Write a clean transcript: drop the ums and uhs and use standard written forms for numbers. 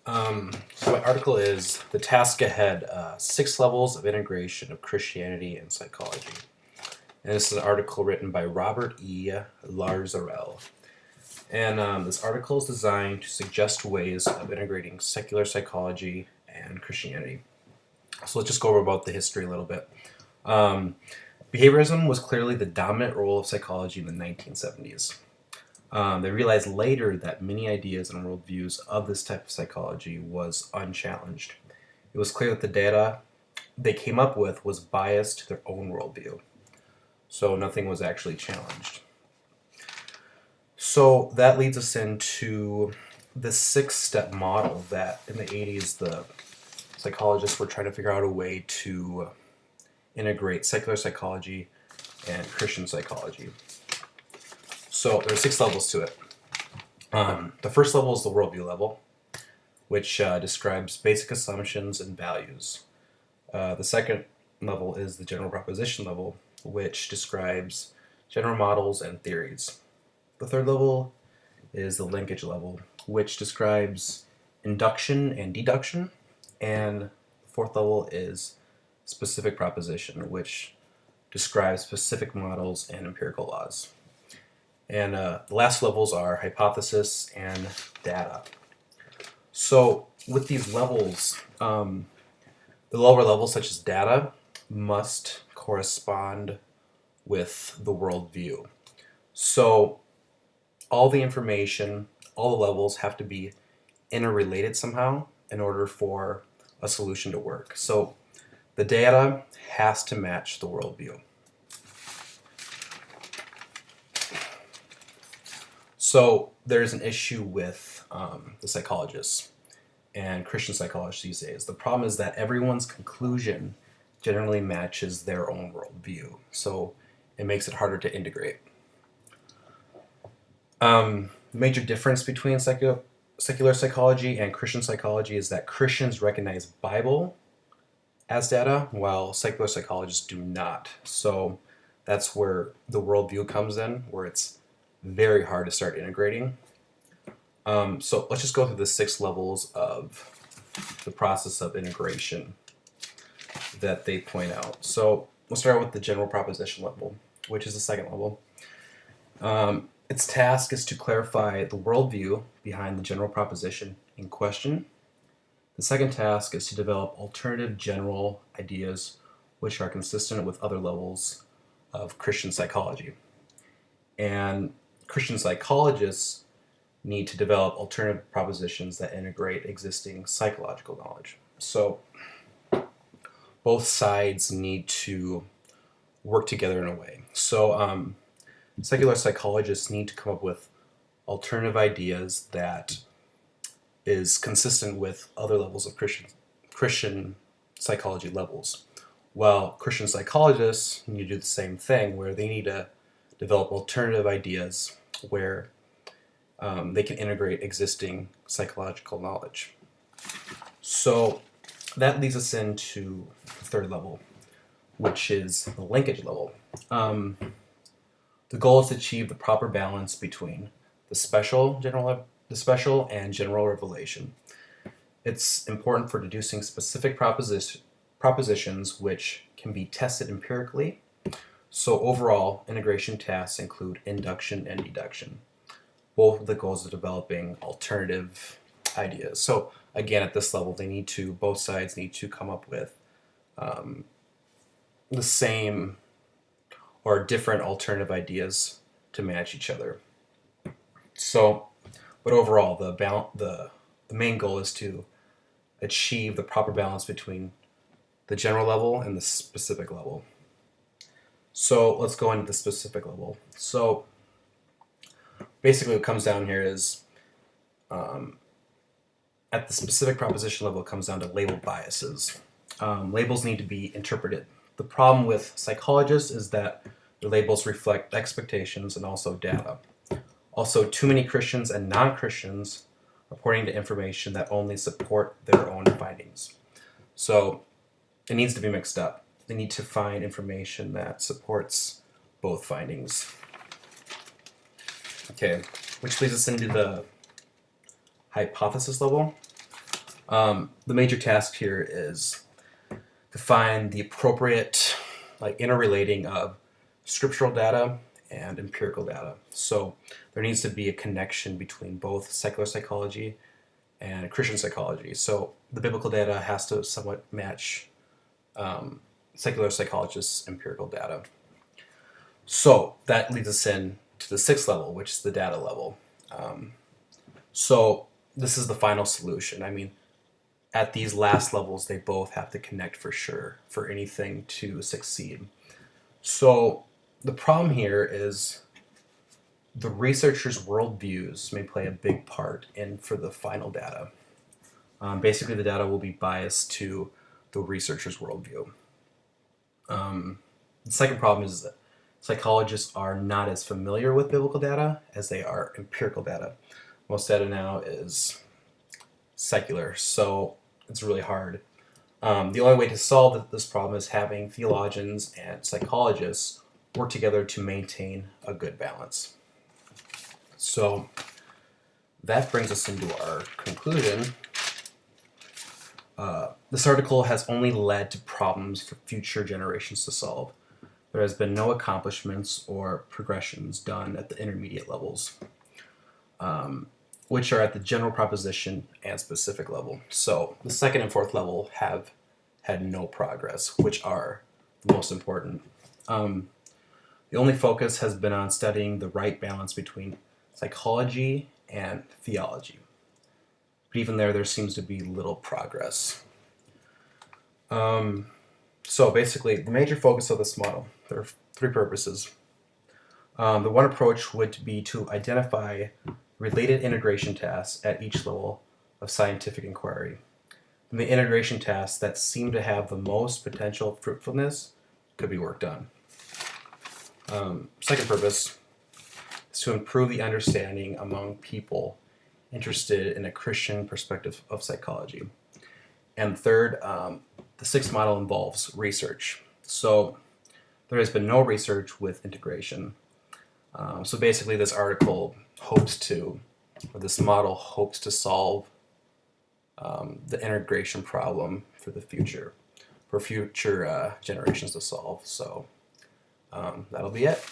So my article is The Task Ahead, 6 Levels of Integration of Christianity and Psychology. And this is an article written by Robert E. Larzarel. And this article is designed to suggest ways of integrating secular psychology and Christianity. So let's just go over about the history a little bit. Um, Behaviorism was clearly the dominant role of psychology in the 1970s. They realized later that many ideas and worldviews of this type of psychology was unchallenged. It was clear that the data they came up with was biased to their own worldview, so nothing was actually challenged. So that leads us into the 6-step model that in the 80s the psychologists were trying to figure out a way to integrate secular psychology and Christian psychology. So there are 6 levels to it. The first level is the worldview level, which describes basic assumptions and values. The second level is the general proposition level, which describes general models and theories. The third level is the linkage level, which describes induction and deduction. And the fourth level is specific proposition, which describes specific models and empirical laws. And the last levels are hypothesis and data. So with these levels, the lower levels, such as data, must correspond with the worldview. So all the information, all the levels have to be interrelated somehow in order for a solution to work. So the data has to match the worldview. So there's an issue with the psychologists and Christian psychologists these days. The problem is that everyone's conclusion generally matches their own worldview, so it makes it harder to integrate. The major difference between secular psychology and Christian psychology is that Christians recognize Bible as data, while secular psychologists do not. So that's where the worldview comes in, where it's very hard to start integrating. So let's just go through the 6 levels of the process of integration that they point out. So we'll start with the general proposition level, which is the second level. Its task is to clarify the worldview behind the general proposition in question. The second task is to develop alternative general ideas which are consistent with other levels of Christian psychology. And Christian psychologists need to develop alternative propositions that integrate existing psychological knowledge. So both sides need to work together in a way. So secular psychologists need to come up with alternative ideas that is consistent with other levels of Christian psychology levels. While Christian psychologists need to do the same thing, where they need to develop alternative ideas where they can integrate existing psychological knowledge. So that leads us into the third level, which is the linkage level. The goal is to achieve the proper balance between the special and general revelation. It's important for deducing specific propositions which can be tested empirically. So overall, integration tasks include induction and deduction, both with the goals of developing alternative ideas. So again, at this level, both sides need to come up with the same or different alternative ideas to match each other. So, but overall, the main goal is to achieve the proper balance between the general level and the specific level. So let's go into the specific level. So basically what comes down here is at the specific proposition level, it comes down to label biases. Labels need to be interpreted. The problem with psychologists is that the labels reflect expectations and also data. Also, too many Christians and non-Christians are pointing to information that only support their own findings. So it needs to be mixed up. They need to find information that supports both findings. Okay, which leads us into the hypothesis level. The major task here is to find the appropriate interrelating of scriptural data and empirical data. So there needs to be a connection between both secular psychology and Christian psychology. So the biblical data has to somewhat match secular psychologists' empirical data. So that leads us in to the sixth level, which is the data level. So this is the final solution. I mean, at these last levels, they both have to connect for sure for anything to succeed. So the problem here is the researchers' worldviews may play a big part in for the final data. Basically, the data will be biased to the researcher's worldview. The second problem is that psychologists are not as familiar with biblical data as they are empirical data. Most data now is secular, so it's really hard. The only way to solve this problem is having theologians and psychologists work together to maintain a good balance. So that brings us into our conclusion. This article has only led to problems for future generations to solve. There has been no accomplishments or progressions done at the intermediate levels, which are at the general proposition and specific level. So the second and fourth level have had no progress, which are the most important. The only focus has been on studying the right balance between psychology and theology. But even there seems to be little progress. So basically, the major focus of this model, there are three purposes. The one approach would be to identify related integration tasks at each level of scientific inquiry. And the integration tasks that seem to have the most potential fruitfulness could be worked on. Second purpose is to improve the understanding among people interested in a Christian perspective of psychology. And third, the sixth model involves research. So there has been no research with integration. So basically this article this model hopes to solve the integration problem for future generations to solve. So that'll be it.